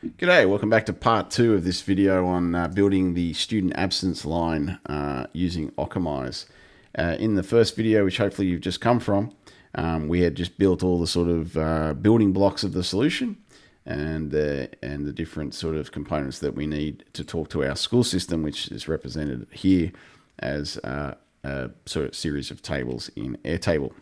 G'day, welcome back to part 2 of this video on building the student absence line using Occamise. In the first video, which hopefully you've just come from, we had just built all the sort of building blocks of the solution and the different sort of components that we need to talk to our school system, which is represented here as a sort of series of tables in AirTable.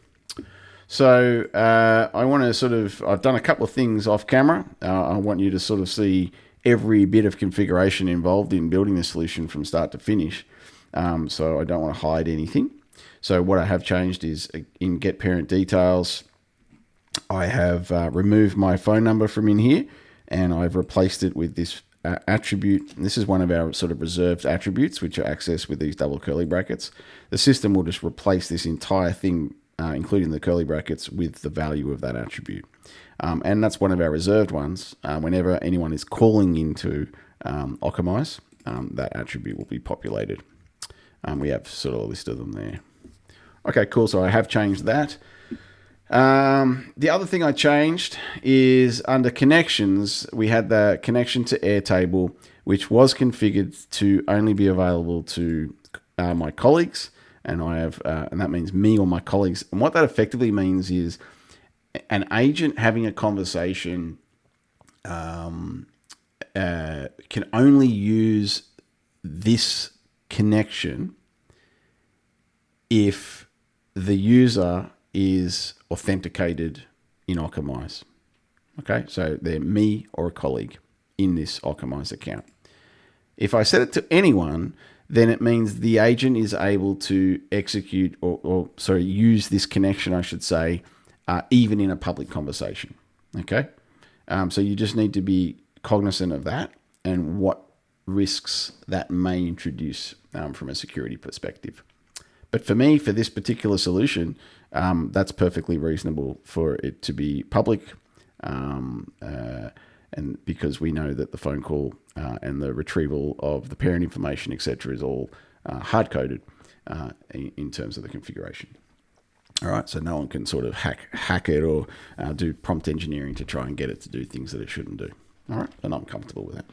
So I want to I've done a couple of things off camera. I want you to sort of see every bit of configuration involved in building the solution from start to finish. So I don't want to hide anything. So what I have changed is in Get Parent Details, I have removed my phone number from in here and I've replaced it with this attribute. This is one of our sort of reserved attributes, which are accessed with these double curly brackets. The system will just replace this entire thing including the curly brackets, with the value of that attribute. And that's one of our reserved ones. Whenever anyone is calling into Occamise, that attribute will be populated. We have sort of a list of them there. Okay, cool. So I have changed that. The other thing I changed is under connections, we had the connection to Airtable, which was configured to only be available to my colleagues. And I have, and that means me or my colleagues. And what that effectively means is an agent having a conversation can only use this connection if the user is authenticated in Occamise. Okay, so they're me or a colleague in this Occamise account. If I set it to anyone, then it means the agent is able to execute or use this connection, I should say, even in a public conversation. Okay, so you just need to be cognizant of that and what risks that may introduce from a security perspective. But for me, for this particular solution, that's perfectly reasonable for it to be public, and because we know that the phone call and the retrieval of the parent information, etc., is all hard-coded in terms of the configuration. All right, so no one can sort of hack it or do prompt engineering to try and get it to do things that it shouldn't do. All right, and I'm comfortable with that.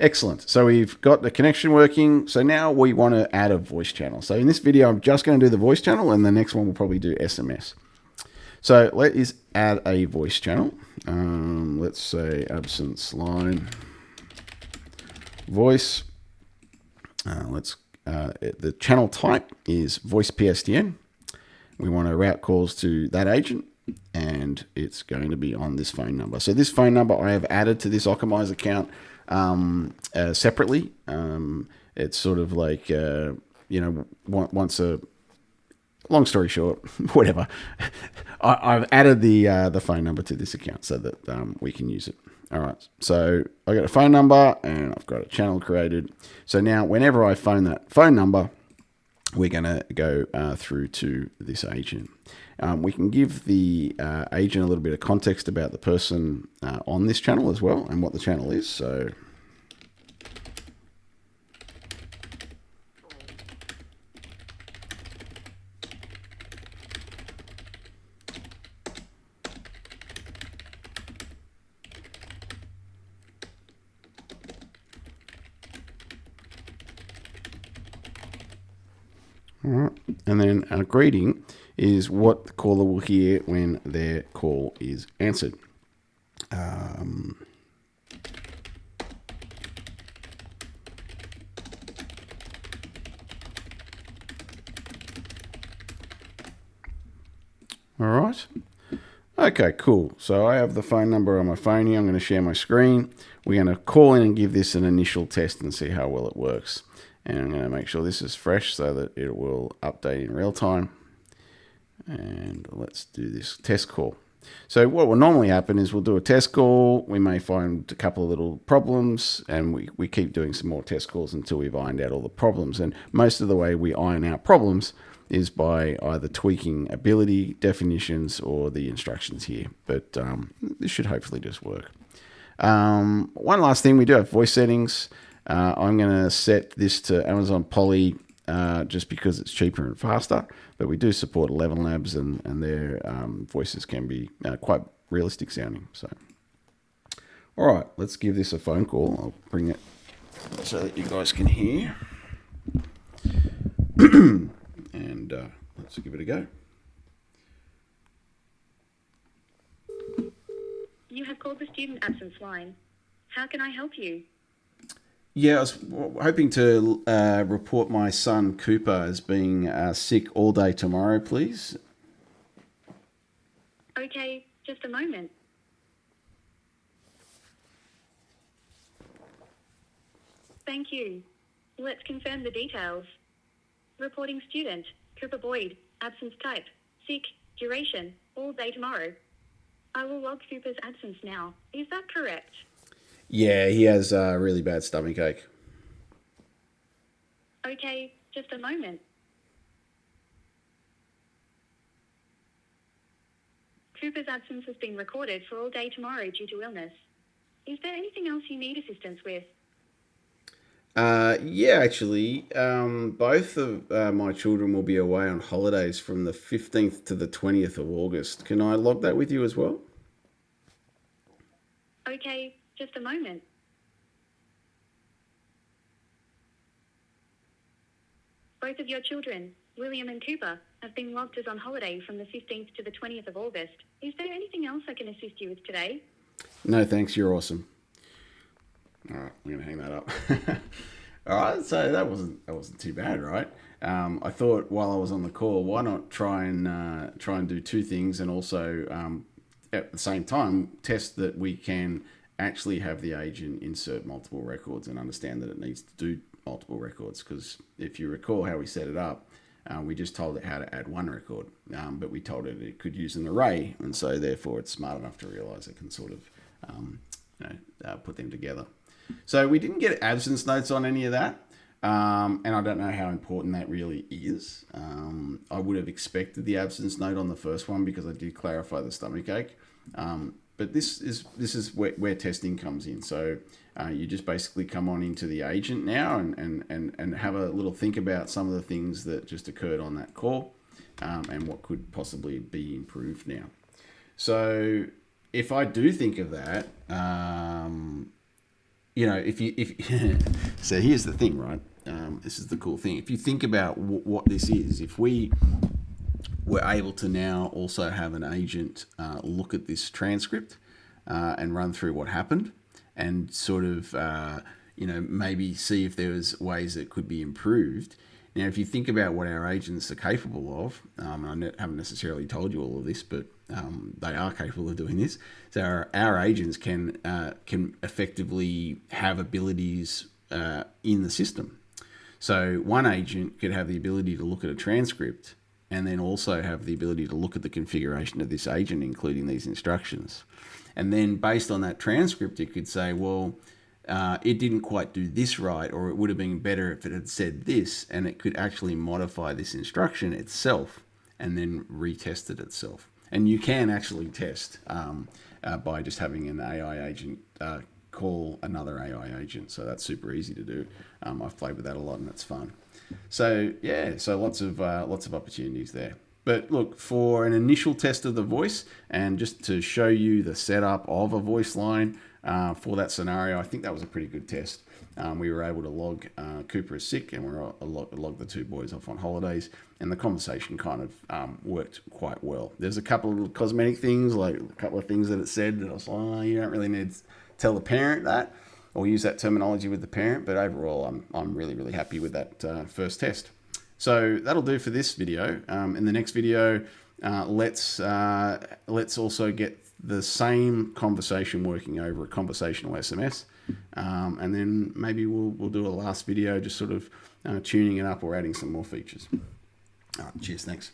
Excellent. So we've got the connection working. So now we want to add a voice channel. So in this video, I'm just going to do the voice channel, and the next one will probably do SMS. So let's add a voice channel. Let's say absence line voice. The channel type is voice PSTN. We want to route calls to that agent, and it's going to be on this phone number. So this phone number I have added to this Occamise account separately. It's sort of like once a long story short, whatever. I've added the phone number to this account so that we can use it. All right, so I got a phone number and I've got a channel created. So now whenever I phone that phone number, we're going to go through to this agent. We can give the agent a little bit of context about the person on this channel as well and what the channel is. So all right, and then our greeting is what the caller will hear when their call is answered. All right. Okay, cool. So I have the phone number on my phone here. I'm going to share my screen. We're going to call in and give this an initial test and see how well it works. And I'm going to make sure this is fresh so that it will update in real time. And let's do this test call. So what will normally happen is we'll do a test call. We may find a couple of little problems, and we keep doing some more test calls until we've ironed out all the problems. And most of the way we iron out problems is by either tweaking ability definitions or the instructions here. But this should hopefully just work. One last thing, we do have voice settings. I'm going to set this to Amazon Poly just because it's cheaper and faster. But we do support 11 Labs, and their voices can be quite realistic sounding. So All right, let's give this a phone call. I'll bring it so that you guys can hear. And let's give it a go. You have called the student absence line. How can I help you? Yeah, I was hoping to report my son Cooper as being sick all day tomorrow, please. Okay, just a moment. Thank you. Let's confirm the details. Reporting student, Cooper Boyd, absence type, sick, duration, all day tomorrow. I will log Cooper's absence now. Is that correct? Yeah, he has a really bad stomach ache. Okay, just a moment. Cooper's absence has been recorded for all day tomorrow due to illness. Is there anything else you need assistance with? Yeah, actually, both of my children will be away on holidays from the 15th to the 20th of August. Can I log that with you as well? Okay, just a moment. Both of your children, William and Cooper, have been logged as on holiday from the 15th to the 20th of August. Is there anything else I can assist you with today? No, thanks. You're awesome. All right, I'm gonna hang that up. All right, so that wasn't too bad, right? I thought while I was on the call, why not try and do two things, and also at the same time test that we can actually have the agent insert multiple records and understand that it needs to do multiple records. Because if you recall how we set it up, we just told it how to add one record, but we told it could use an array, and so therefore it's smart enough to realize it can sort of put them together. So we didn't get absence notes on any of that, and I don't know how important that really is. I would have expected the absence note on the first one because I did clarify the stomach ache. But this is where testing comes in. So you just basically come on into the agent now and have a little think about some of the things that just occurred on that call, and what could possibly be improved now. So if I do think of that, if so here's the thing, right? This is the cool thing. If you think about what this is, if we were able to now also have an agent look at this transcript and run through what happened and sort of, maybe see if there was ways that could be improved. Now, if you think about what our agents are capable of, and I haven't necessarily told you all of this, but they are capable of doing this. So our agents can effectively have abilities in the system. So one agent could have the ability to look at a transcript and then also have the ability to look at the configuration of this agent, including these instructions. And then based on that transcript, it could say, well, it didn't quite do this right, or it would have been better if it had said this, and it could actually modify this instruction itself and then retest it itself. And you can actually test by just having an AI agent call another AI agent. So that's super easy to do. I've played with that a lot, and it's fun. So yeah, so lots of opportunities there. But look, for an initial test of the voice and just to show you the setup of a voice line for that scenario, I think that was a pretty good test. We were able to log Cooper is sick, and we were log the two boys off on holidays, and the conversation kind of worked quite well. There's a couple of little cosmetic things, like a couple of things that it said that I was like, oh, you don't really need to tell the parent that or use that terminology with the parent, but overall I'm really, really happy with that first test. So that'll do for this video. In the next video, let's also get the same conversation working over a conversational SMS, and then maybe we'll do a last video just sort of tuning it up or adding some more features. All right, cheers, thanks.